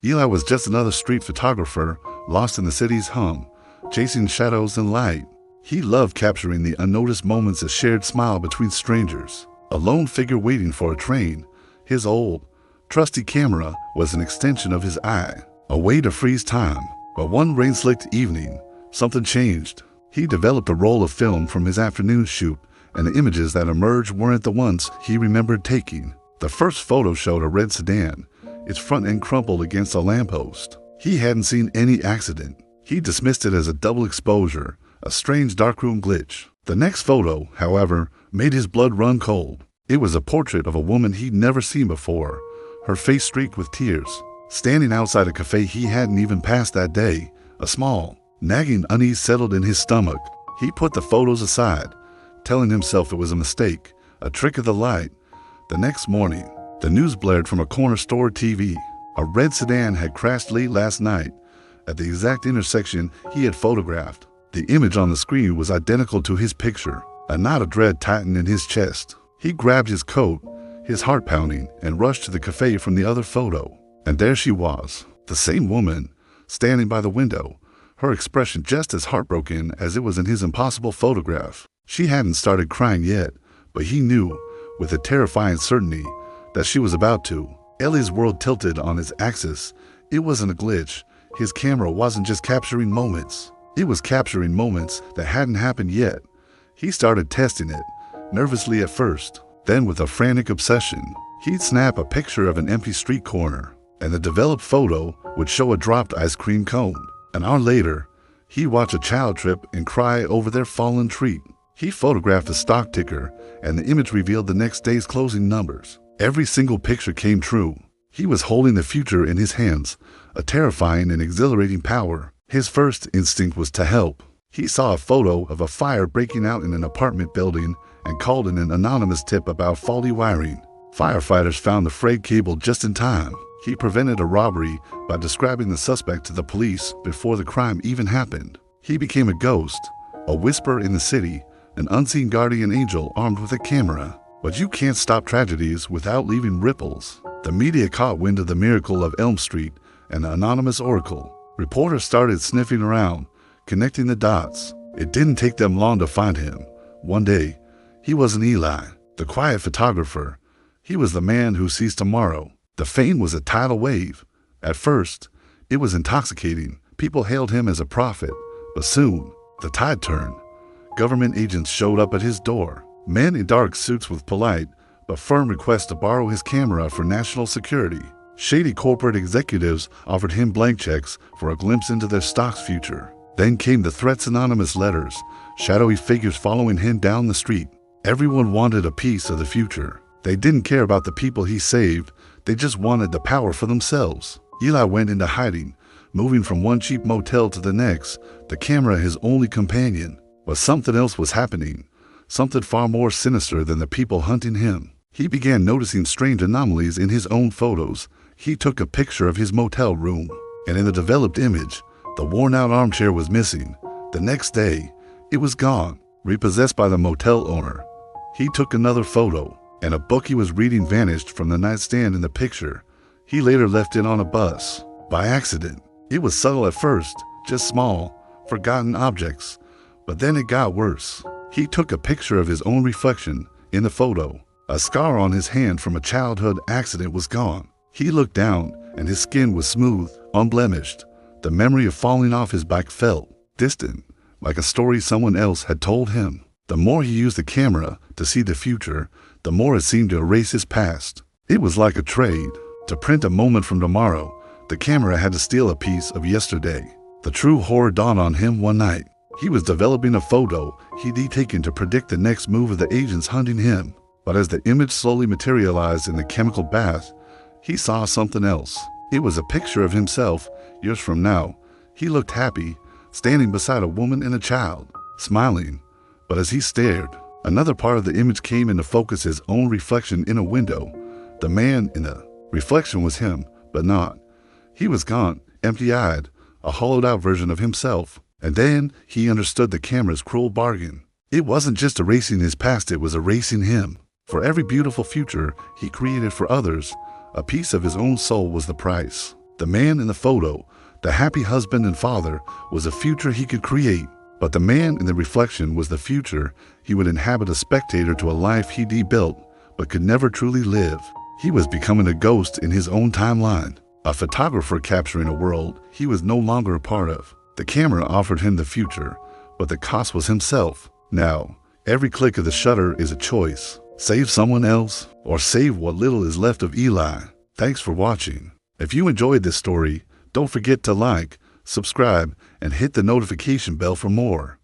Eli was just another street photographer, lost in the city's hum, chasing shadows and light. He loved capturing the unnoticed moments, a shared smile between strangers, a lone figure waiting for a train. His old, trusty camera was an extension of his eye, a way to freeze time. But one rain-slicked evening, something changed. He developed a roll of film from his afternoon shoot, and the images that emerged weren't the ones he remembered taking. The first photo showed a red sedan, its front end crumpled against a lamppost. He hadn't seen any accident. He dismissed it as a double exposure, a strange darkroom glitch. The next photo, however, made his blood run cold. It was a portrait of a woman he'd never seen before, her face streaked with tears, standing outside a cafe he hadn't even passed that day. A small, nagging unease settled in his stomach. He put the photos aside, telling himself it was a mistake, a trick of the light. The next morning, the news blared from a corner store TV. A red sedan had crashed late last night at the exact intersection he had photographed. The image on the screen was identical to his picture. A knot of dread tightened in his chest. He grabbed his coat, his heart pounding, and rushed to the cafe from the other photo. And there she was, the same woman, standing by the window, her expression just as heartbroken as it was in his impossible photograph. She hadn't started crying yet, but he knew, with a terrifying certainty, that she was about to. Ellie's world tilted on its axis. It wasn't a glitch. His camera wasn't just capturing moments. It was capturing moments that hadn't happened yet. He started testing it, nervously at first, then with a frantic obsession. He'd snap a picture of an empty street corner, and the developed photo would show a dropped ice cream cone. An hour later, he'd watch a child trip and cry over their fallen treat. He photographed the stock ticker, and the image revealed the next day's closing numbers. Every single picture came true. He was holding the future in his hands, a terrifying and exhilarating power. His first instinct was to help. He saw a photo of a fire breaking out in an apartment building and called in an anonymous tip about faulty wiring. Firefighters found the frayed cable just in time. He prevented a robbery by describing the suspect to the police before the crime even happened. He became a ghost, a whisper in the city, an unseen guardian angel armed with a camera. But you can't stop tragedies without leaving ripples. The media caught wind of the miracle of Elm Street and the anonymous oracle. Reporters started sniffing around, connecting the dots. It didn't take them long to find him. One day, he wasn't Eli, the quiet photographer. He was the man who sees tomorrow. The fame was a tidal wave. At first, it was intoxicating. People hailed him as a prophet. But soon, the tide turned. Government agents showed up at his door. Men in dark suits with polite but firm requests to borrow his camera for national security. Shady corporate executives offered him blank checks for a glimpse into their stock's future. Then came the threats, anonymous letters, shadowy figures following him down the street. Everyone wanted a piece of the future. They didn't care about the people he saved. They just wanted the power for themselves. Eli went into hiding, moving from one cheap motel to the next, the camera his only companion. But something else was happening. Something far more sinister than the people hunting him. He began noticing strange anomalies in his own photos. He took a picture of his motel room, and in the developed image, the worn-out armchair was missing. The next day, it was gone, repossessed by the motel owner. He took another photo, and a book he was reading vanished from the nightstand in the picture. He later left it on a bus, by accident. It was subtle at first, just small, forgotten objects. But then it got worse. He took a picture of his own reflection in the photo. A scar on his hand from a childhood accident was gone. He looked down, and his skin was smooth, unblemished. The memory of falling off his bike felt distant, like a story someone else had told him. The more he used the camera to see the future, the more it seemed to erase his past. It was like a trade. To print a moment from tomorrow, the camera had to steal a piece of yesterday. The true horror dawned on him one night. He was developing a photo he'd taken to predict the next move of the agents hunting him. But as the image slowly materialized in the chemical bath, he saw something else. It was a picture of himself, years from now. He looked happy, standing beside a woman and a child, smiling. But as he stared, another part of the image came into focus, his own reflection in a window. The man in the reflection was him, but not. He was gone, empty-eyed, a hollowed-out version of himself. And then he understood the camera's cruel bargain. It wasn't just erasing his past, it was erasing him. For every beautiful future he created for others, a piece of his own soul was the price. The man in the photo, the happy husband and father, was a future he could create. But the man in the reflection was the future he would inhabit, a spectator to a life he'd built but could never truly live. He was becoming a ghost in his own timeline, a photographer capturing a world he was no longer a part of. The camera offered him the future, but the cost was himself. Now, every click of the shutter is a choice. Save someone else, or save what little is left of Eli. Thanks for watching. If you enjoyed this story, don't forget to like, subscribe, and hit the notification bell for more.